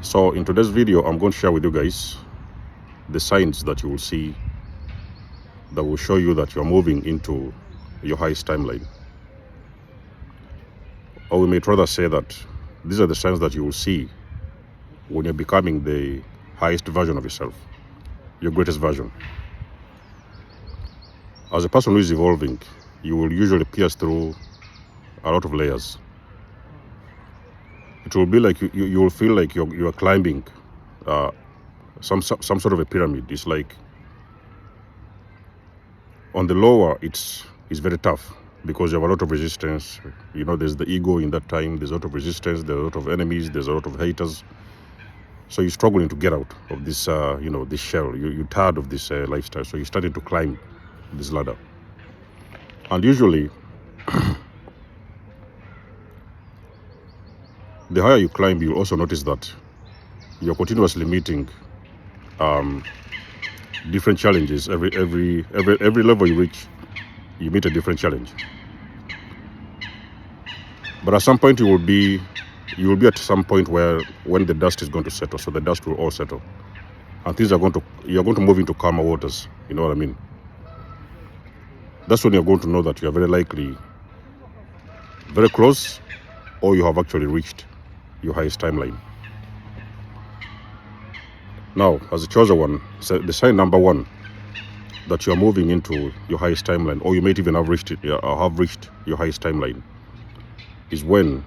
So in today's video, I'm going to share with you guys the signs that you will see that will show you that you're moving into your highest timeline. Or we may rather say that these are the signs that you will see when you're becoming the highest version of yourself, your greatest version. As a person who is evolving, you will usually pierce through a lot of layers. It will be like you will feel like you're climbing some sort of a pyramid. It's like on the lower, it's very tough because you have a lot of resistance. You know, there's the ego in that time. There's a lot of resistance. There's a lot of enemies. There's a lot of haters. So you're struggling to get out of this, this shell. You're tired of this lifestyle. So you're starting to climb this ladder. And usually, the higher you climb, you'll also notice that you're continuously meeting different challenges. Every level you reach, you meet a different challenge. But at some point you will be at some point where when the dust is going to settle, so the dust will all settle, and you're going to move into calmer waters. You know what I mean? That's when you're going to know that you are very likely very close, or you have actually reached your highest timeline. Now, as a chosen one, so the sign number one that you are moving into your highest timeline, or you might even have reached it, or have reached your highest timeline, is when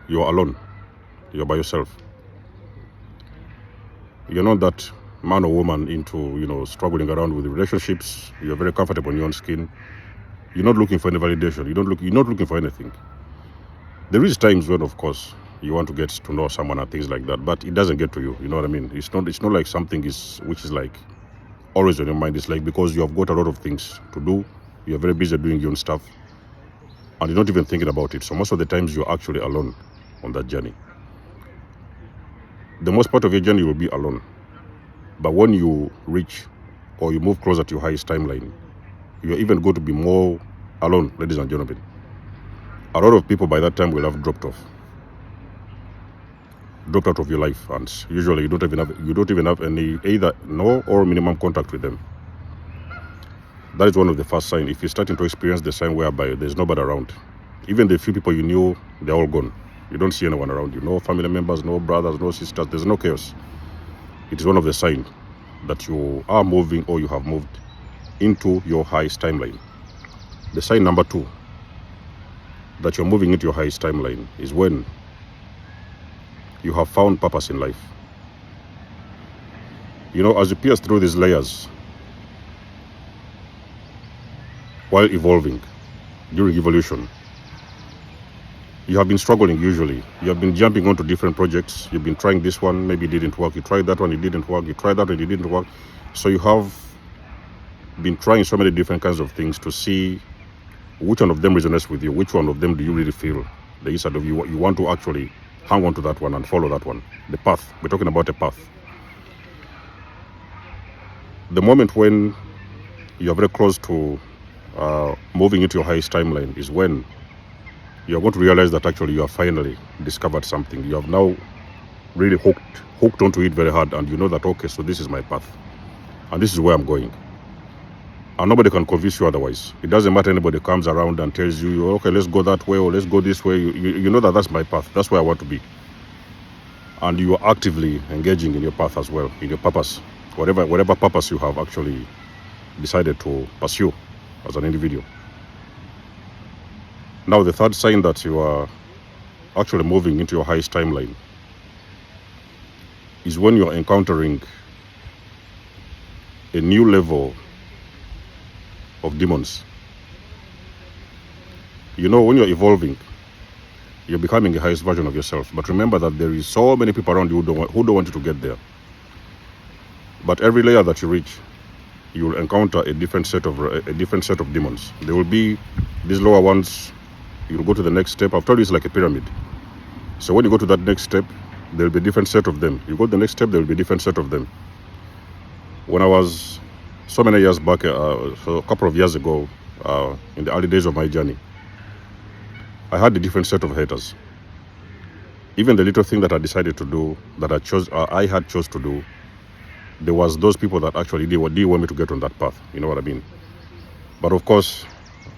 you're alone. You're by yourself. You're not that man or woman into struggling around with relationships. You're very comfortable in your own skin. You're not looking for any validation. You're not looking for anything. There is times when, of course, you want to get to know someone and things like that, but it doesn't get to you. You know what I mean? It's not like something which is like always on your mind. It's like because you have got a lot of things to do. You're very busy doing your own stuff, and you're not even thinking about it. So most of the times you're actually alone on that journey. The most part of your journey will be alone. But when you reach or you move closer to your highest timeline, you're even going to be more alone, ladies and gentlemen. A lot of people by that time will have dropped out of your life, and usually you don't even have any either no or minimum contact with them. That is one of the first signs. If you're starting to experience the sign whereby there's nobody around, even the few people you knew, they're all gone. You don't see anyone around you. No family members, no brothers, no sisters. There's no chaos. It is one of the signs that you are moving or you have moved into your highest timeline. The sign number two that you're moving into your highest timeline is when you have found purpose in life. You know, as you pierce through these layers while evolving, during evolution, you have been struggling usually. You have been jumping onto different projects. You've been trying this one, maybe it didn't work. You tried that one, it didn't work. You tried that one, it didn't work. So you have been trying so many different kinds of things to see which one of them resonates with you. Which one of them do you really feel the inside of you? You want to actually hang on to that one and follow that one. The path. We're talking about a path. The moment when you're very close to moving into your highest timeline is when you're going to realize that actually you have finally discovered something. You have now really hooked onto it very hard, and you know that, okay, so this is my path and this is where I'm going, and nobody can convince you otherwise. It doesn't matter anybody comes around and tells you, okay, let's go that way or let's go this way. You know that that's my path. That's where I want to be, and you are actively engaging in your path as well, in your purpose, whatever purpose you have actually decided to pursue as an individual. Now, the third sign that you are actually moving into your highest timeline is when you're encountering a new level of demons. You know, when you're evolving, you're becoming the highest version of yourself. But remember that there is so many people around you who don't want you to get there. But every layer that you reach, you will encounter a different set of demons. There will be these lower ones. You'll go to the next step. I've told you it's like a pyramid. So when you go to that next step, there'll be a different set of them. You go to the next step, there'll be a different set of them. When I was so many years back, so a couple of years ago, in the early days of my journey, I had a different set of haters. even the little thing that I decided to do, that I had chose to do, there was those people that actually did want me to get on that path. You know what I mean? But of course,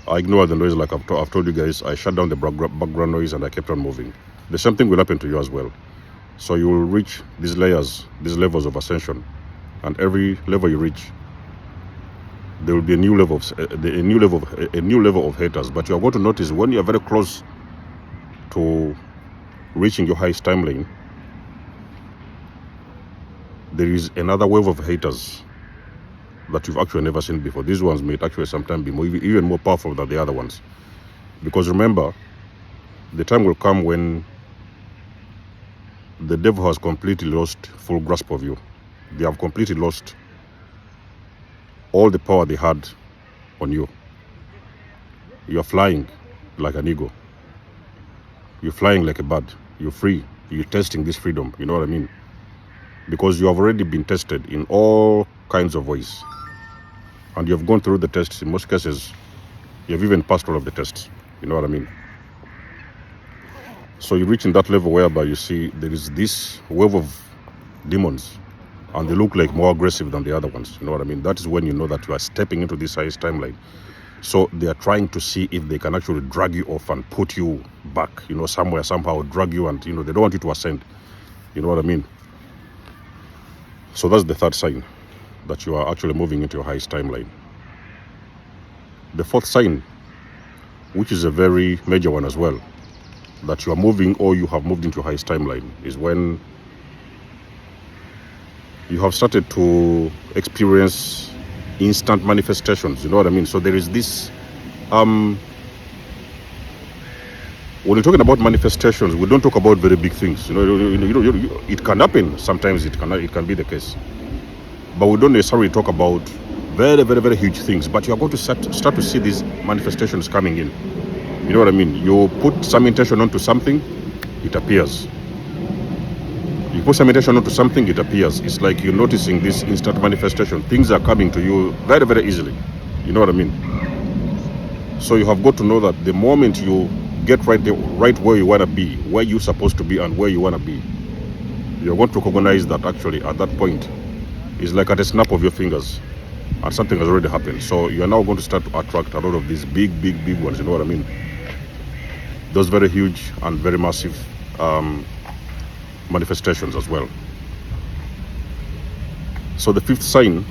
I ignored the noise. Like I've told you guys, I shut down the background noise and I kept on moving. The same thing will happen to you as well. So you will reach these levels of ascension, and every level you reach, there will be a new level of haters. But you are going to notice when you are very close to reaching your highest timeline, there is another wave of haters that you've actually never seen before. These ones may actually sometimes be even more powerful than the other ones. Because remember, the time will come when the devil has completely lost full grasp of you. They have completely lost all the power they had on you. You're flying like an eagle. You're flying like a bird. You're free. You're testing this freedom. You know what I mean? Because you have already been tested in all kinds of ways. And you have gone through the tests. In most cases, you have even passed all of the tests. You know what I mean? So you reach in that level whereby you see there is this wave of demons, and they look like more aggressive than the other ones. You know what I mean? That is when you know that you are stepping into this highest timeline. So they are trying to see if they can actually drag you off and put you back, you know, somewhere, somehow, drag you, and, you know, they don't want you to ascend. You know what I mean? So that's the third sign that you are actually moving into your highest timeline. The fourth sign, which is a very major one as well, that you are moving or you have moved into your highest timeline, is when you have started to experience instant manifestations. You know what I mean? So there is this when you're talking about manifestations, we don't talk about very big things. You know, it can happen sometimes. It can be the case, but we don't necessarily talk about very, very, very huge things. But you are going to start to see these manifestations coming in. You know what I mean? You put some intention onto something, it appears. You put some intention onto something, it appears. It's like you're noticing this instant manifestation. Things are coming to you very, very easily. You know what I mean? So you have got to know that the moment you get right where you want to be, where you're supposed to be and where you want to be, you're going to recognize that actually at that point, it's like at a snap of your fingers, and something has already happened. So you are now going to start to attract a lot of these big ones. You know what I mean? Those very huge and very massive manifestations as well. So the fifth sign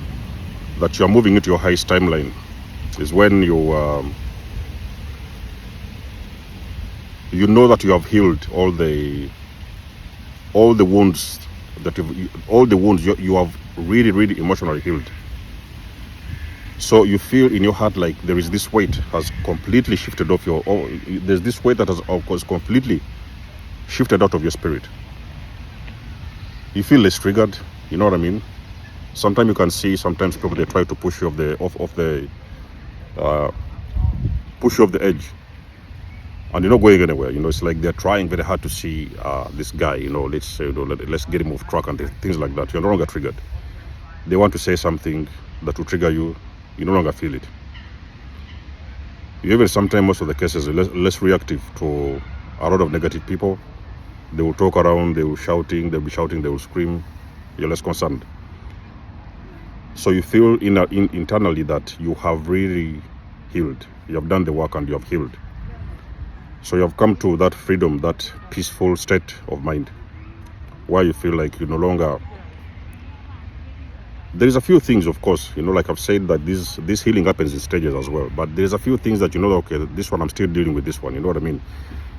that you are moving into your highest timeline is when you know that you have healed all the wounds you have really emotionally healed. So you feel in your heart like there is this weight has completely shifted off there's this weight that has, of course, completely shifted out of your spirit. You feel less triggered. You know what I mean? Sometimes you can see, sometimes people, they try to push you off the edge, and you're not going anywhere. You know, it's like they're trying very hard to see this guy. You know, let's get him off track and things like that. You're no longer triggered. They want to say something that will trigger you. You no longer feel it. You even sometimes, most of the cases, are less reactive to a lot of negative people. They will talk around, they'll be shouting, they will scream. You're less concerned. So you feel internally that you have really healed. You have done the work and you have healed. So you have come to that freedom, that peaceful state of mind, where you feel like you no longer... There is a few things, of course, you know, like I've said, that this healing happens in stages as well. But there's a few things that, you know, okay, this one, I'm still dealing with this one. You know what I mean?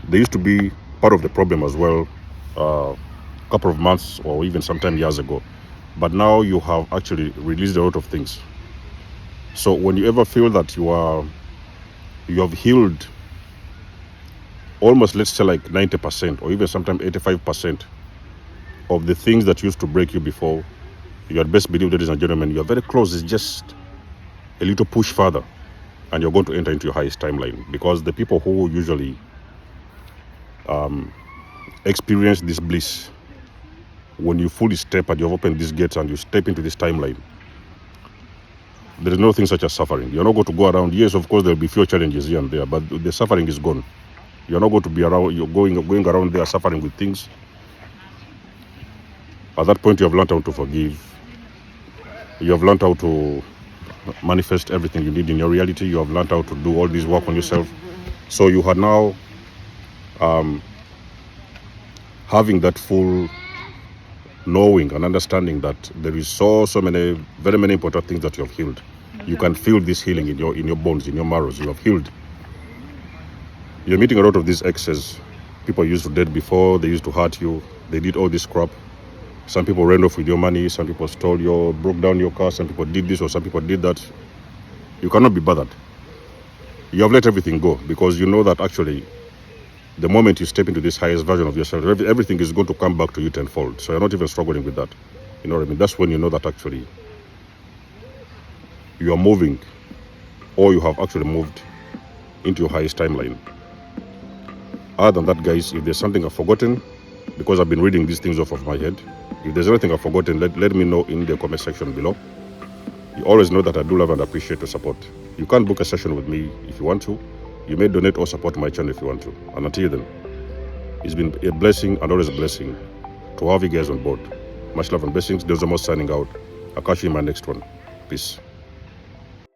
There used to be part of the problem as well a couple of months or even sometime years ago. But now you have actually released a lot of things. So when you ever feel that you have healed almost, let's say, like 90% or even sometimes 85% of the things that used to break you before, you had best believe, ladies and gentlemen, you are very close. It's just a little push further and you're going to enter into your highest timeline. Because the people who usually experience this bliss, when you fully step and you've opened these gates and you step into this timeline, there is nothing such as suffering. You're not going to go around. Yes, of course, there will be few challenges here and there, but the suffering is gone. You're not going to be around, you're going around there suffering with things. At that point, you have learned how to forgive. You have learned how to manifest everything you need in your reality. You have learned how to do all this work on yourself. So you are now having that full knowing and understanding that there is so many, very many important things that you have healed. You can feel this healing in your bones, in your marrows. You have healed. You're meeting a lot of these exes. People used to date before, they used to hurt you, they did all this crap. Some people ran off with your money, some people stole your, broke down your car, some people did this or some people did that. You cannot be bothered. You have let everything go because you know that actually the moment you step into this highest version of yourself, everything is going to come back to you tenfold. So you're not even struggling with that. You know what I mean? That's when you know that actually you are moving, or you have actually moved into your highest timeline. Other than that, guys, if there's something I've forgotten, because I've been reading these things off of my head, if there's anything I've forgotten, let me know in the comment section below. You always know that I do love and appreciate your support. You can book a session with me if you want to. You may donate or support my channel if you want to. And until then, it's been a blessing and always a blessing to have you guys on board. Much love and blessings. Those are most signing out. I'll catch you in my next one. Peace.